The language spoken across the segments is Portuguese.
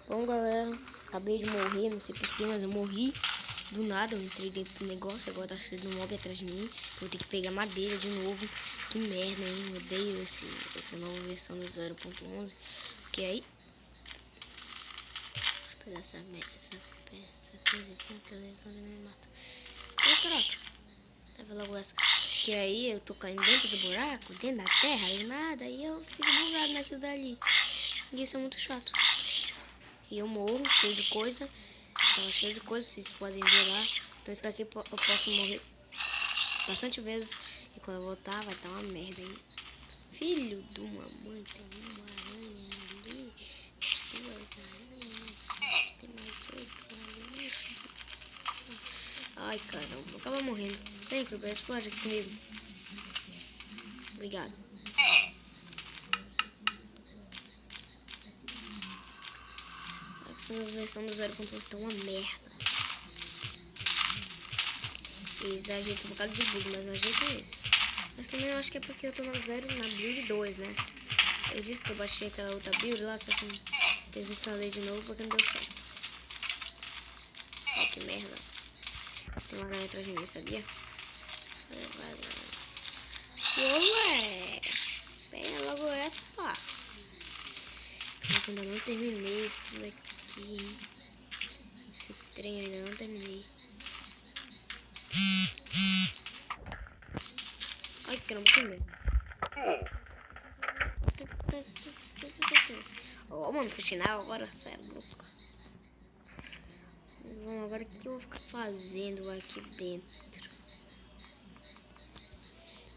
Bom, galera, acabei de morrer, não sei porquê, mas eu morri do nada. Eu entrei dentro do negócio, agora tá cheio de um mob atrás de mim. Vou ter que pegar madeira de novo. Que merda, hein? Eu odeio essa nova versão do 0.11. Porque aí... Deixa eu pegar essa coisa aqui, porque eles não me matam. Ai, caraca. Leva logo essa. Que aí eu tô caindo dentro do buraco, dentro da terra, e nada. E eu fico bugado naquilo dali. E isso é muito chato. E eu morro, cheio de coisa. Tava cheio de coisa, vocês podem ver lá. Então isso daqui eu posso morrer bastante vezes. E quando eu voltar vai estar uma merda, hein? Filho de uma mãe, tem uma aranha ali. Duas aranhas. Tem mais 8 ali. Ai, caramba, eu acaba morrendo. Vem, Kruber, explode aqui comigo. Obrigado. Essa versão do 0.11 tá uma merda. Eles ajeitam um bocado de bug, mas o ajeito é esse. Mas também eu acho que é porque eu tô na build 2, né? Eu disse que eu baixei aquela outra build lá, só que desinstalei de novo porque não deu certo. Ai, que merda. Tem uma galera atrás de mim, sabia? Vai. Ué! Pega logo essa, pá. Eu ainda não terminei isso daqui, hein? Esse trem eu ainda não terminei. Ai, caramba, que merda. Ó, mano, pro final agora, cê é louco. Bom, agora o que eu vou ficar fazendo aqui dentro?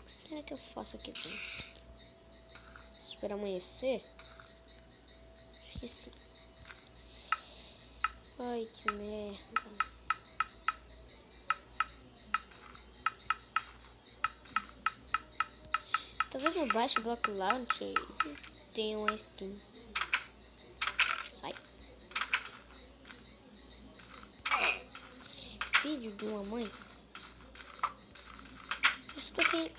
O que será que eu faço aqui dentro? Esperar amanhecer? Esqueci. Ai, que merda. Talvez eu baixe o Block Launcher e tenha uma skin. Sai. Filho de uma mãe. Estou aqui.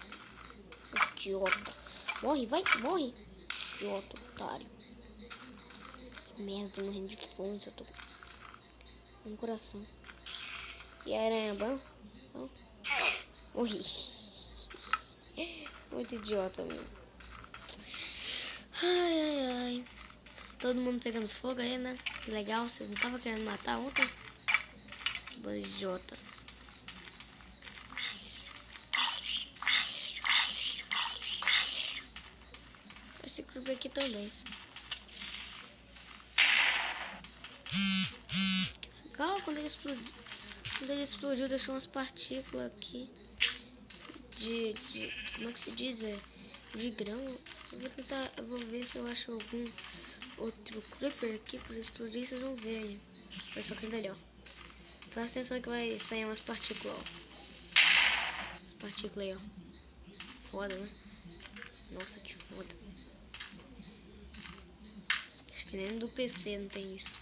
Idiota. Morre, vai, morre. Idiota, otário. Que merda, tô morrendo de fome, só tô com um coração. E a aranha, bom? Morri. Muito idiota mesmo. Ai. Todo mundo pegando fogo aí, né? Que legal, vocês não estavam querendo matar ontem? Bando de idiota. Esse grupo aqui também. Que legal, quando ele explodiu, deixou umas partículas aqui. Como é que se diz? De grão. Eu vou ver se eu acho algum outro creeper aqui para explodir, vocês vão ver aí. Olha só aquele ali, ó. Presta atenção que vai sair umas partículas, ó. As partículas aí, ó. Foda, né? Nossa, que foda. Acho que nem do PC não tem isso.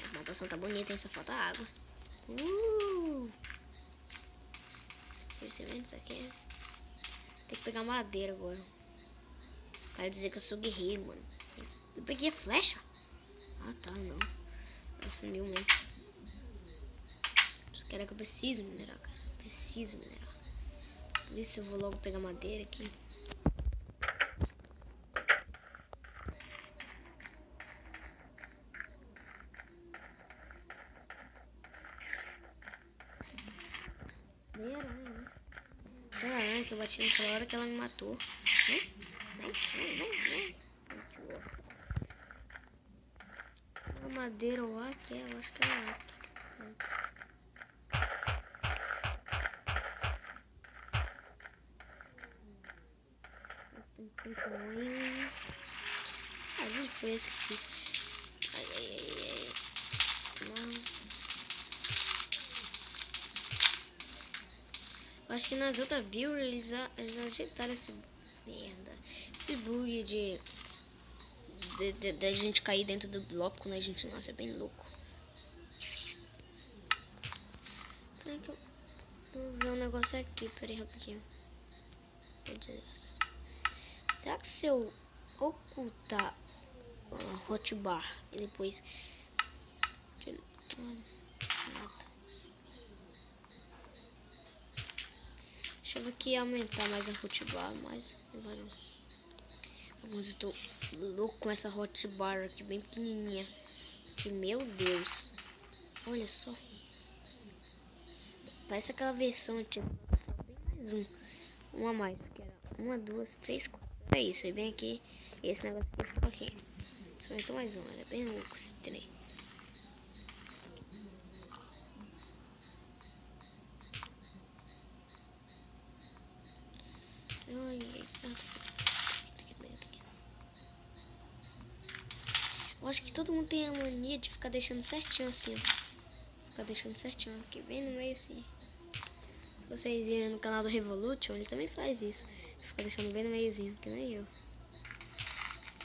A plantação tá bonita, hein? Só falta água. Sementes aqui. Tem que pegar madeira agora. Vai dizer que eu sou guerreiro, mano. Eu peguei a flecha. Ah, tá, não. Ela sumiu mesmo. Isso que eu preciso minerar, cara. Preciso minerar. Por isso eu vou logo pegar madeira aqui. Vem aranha, né? Aquela aranha que eu bati naquela hora que ela me matou. Vem. A madeira ou aqui, eu acho que é aqui. Onde foi esse que fiz? Ai. Não. Eu acho que nas outras builds eles ajeitaram esse merda. Esse bug de a gente cair dentro do bloco quando a gente nasce é bem louco. Peraí que eu vou ver um negócio aqui, peraí rapidinho. Será que se eu ocultar a hotbar e depois deixa eu ver aqui aumentar mais a hotbar mais. Mas eu tô louco com essa hotbar aqui bem pequenininha. Que meu Deus, olha só, parece aquela versão antiga, só tem mais um a mais, porque era 1, 2, 3, 4. É isso, aí vem aqui, esse negócio aqui ficou aqui. Só aumentou mais um, é bem louco esse trem. Eu acho que todo mundo tem a mania de ficar deixando certinho assim, ó. Ficar deixando certinho aqui, bem no meio assim. Se vocês irem no canal do Revolution, ele também faz isso. Fica deixando bem no meiozinho, que nem eu.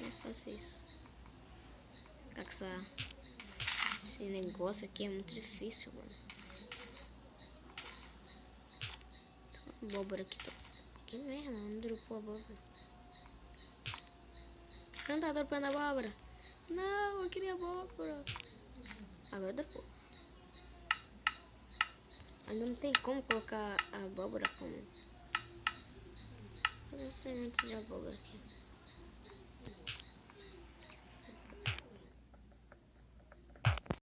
Eu faço isso. Ficar com esse negócio aqui é muito difícil, mano. Abóbora aqui, tá. Que merda, não dropou a abóbora. Não tá dropando a abóbora. Não, eu queria abóbora. Agora dropou. Ainda não tem como colocar a abóbora como. Fazer sementes de abóbora aqui.